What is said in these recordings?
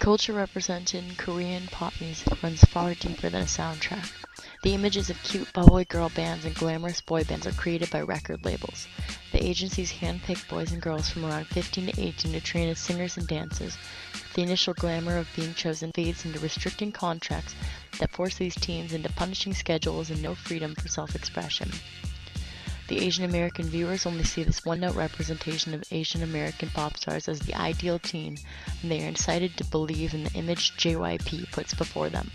culture represented in Korean pop music runs far deeper than a soundtrack. The images of cute bubbly girl bands and glamorous boy bands are created by record labels. The agencies handpick boys and girls from around 15 to 18 to train as singers and dancers. The initial glamour of being chosen fades into restricting contracts that force these teens into punishing schedules and no freedom for self-expression. The Asian American viewers only see this one-note representation of Asian American pop stars as the ideal teen, and they are incited to believe in the image JYP puts before them.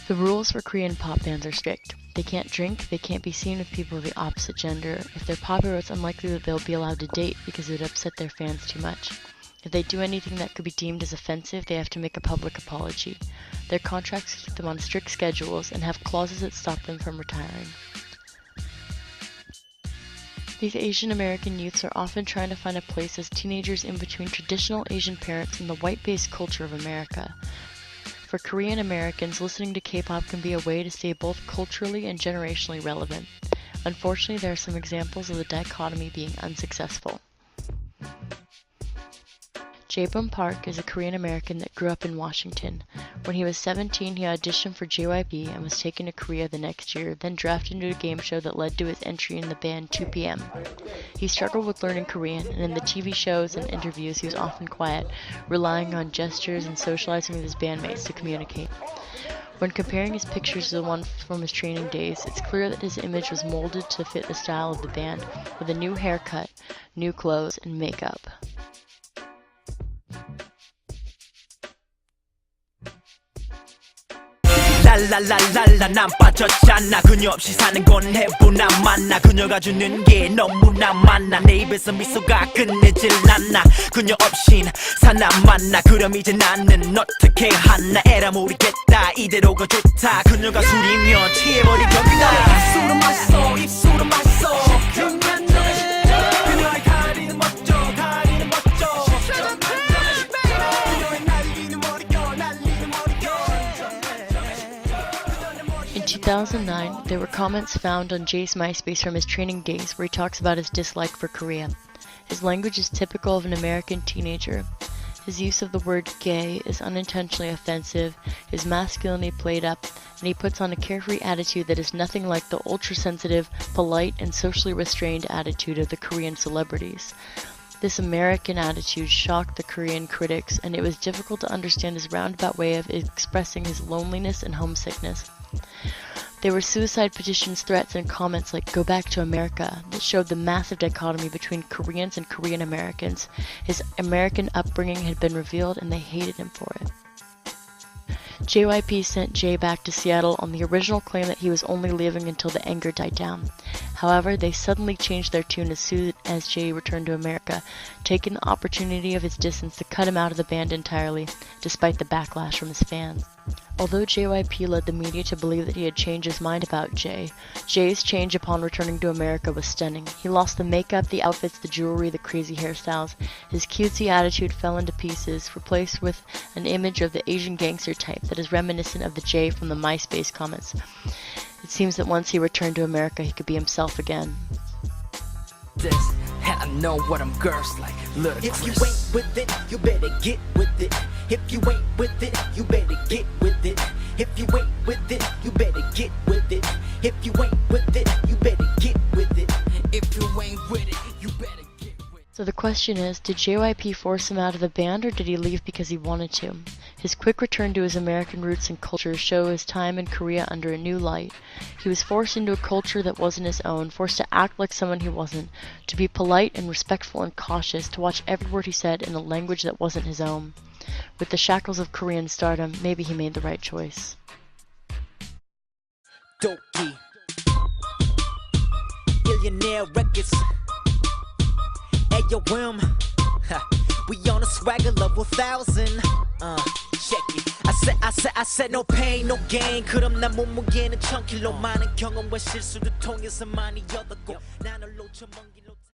The rules for Korean pop bands are strict. They can't drink, they can't be seen with people of the opposite gender. If they're popular, it's unlikely that they'll be allowed to date because it would upset their fans too much. If they do anything that could be deemed as offensive, they have to make a public apology. Their contracts keep them on strict schedules and have clauses that stop them from retiring. These Asian American youths are often trying to find a place as teenagers in between traditional Asian parents and the white-based culture of America. For Korean Americans, listening to K-pop can be a way to stay both culturally and generationally relevant. Unfortunately, there are some examples of the dichotomy being unsuccessful. Jaebum Park is a Korean American that grew up in Washington. When he was 17, he auditioned for JYP and was taken to Korea the next year, then drafted into a game show that led to his entry in the band 2PM. He struggled with learning Korean, and in the TV shows and interviews he was often quiet, relying on gestures and socializing with his bandmates to communicate. When comparing his pictures to the one from his training days, it's clear that his image was molded to fit the style of the band, with a new haircut, new clothes, and makeup. 랄랄랄랄라 난 빠졌잖아 그녀 없이 사는 건 해보나 만나 그녀가 주는 게 너무나 많아 내 입에서 미소가 끝내질 않나 그녀 없인 사나 만나 그럼 이제 나는 어떻게 하나 에라 모르겠다 이대로가 좋다 그녀가 술이면 취해버리겠다 술은 맛있어 입술은 맛있어 그녀의 가리는 멋져 가리는 멋져 그녀의 날리는 머리결 날리는 머리결 In 2009, there were comments found on Jay's MySpace from his training days where he talks about his dislike for Korea. His language is typical of an American teenager. His use of the word gay is unintentionally offensive, his masculinity played up, and he puts on a carefree attitude that is nothing like the ultra-sensitive, polite, and socially restrained attitude of the Korean celebrities. This American attitude shocked the Korean critics, and it was difficult to understand his roundabout way of expressing his loneliness and homesickness. There were suicide petitions, threats, and comments like "Go back to America" that showed the massive dichotomy between Koreans and Korean Americans. His American upbringing had been revealed and they hated him for it. JYP sent Jay back to Seattle on the original claim that he was only leaving until the anger died down. However, they suddenly changed their tune as soon as Jay returned to America, taking the opportunity of his distance to cut him out of the band entirely, despite the backlash from his fans. Although JYP led the media to believe that he had changed his mind about Jay, Jay's change upon returning to America was stunning. He lost the makeup, the outfits, the jewelry, the crazy hairstyles. His cutesy attitude fell into pieces, replaced with an image of the Asian gangster type that is reminiscent of the Jay from the MySpace comments. It seems that once he returned to America, he could be himself again. I know what them girls like. If you ain't with it, you better get with it. If you ain't with it, you better get with it. If you ain't with it, you better get with it. If you ain't with it, you better get with it. If you ain't with it, you better get with it. So the question is, did JYP force him out of the band or did he leave because he wanted to? His quick return to his American roots and culture show his time in Korea under a new light. He was forced into a culture that wasn't his own, forced to act like someone he wasn't, to be polite and respectful and cautious, to watch every word he said in a language that wasn't his own. With the shackles of Korean stardom, maybe he made the right choice. Doki Billionaire Records Ayo we on a swagger level 1000 check it I said no pain no gain 그럼 난 몸무게는 1000kg 많은 경험과 실수를 통해서 많이 얻었고 나를 놓쳐 먼 길로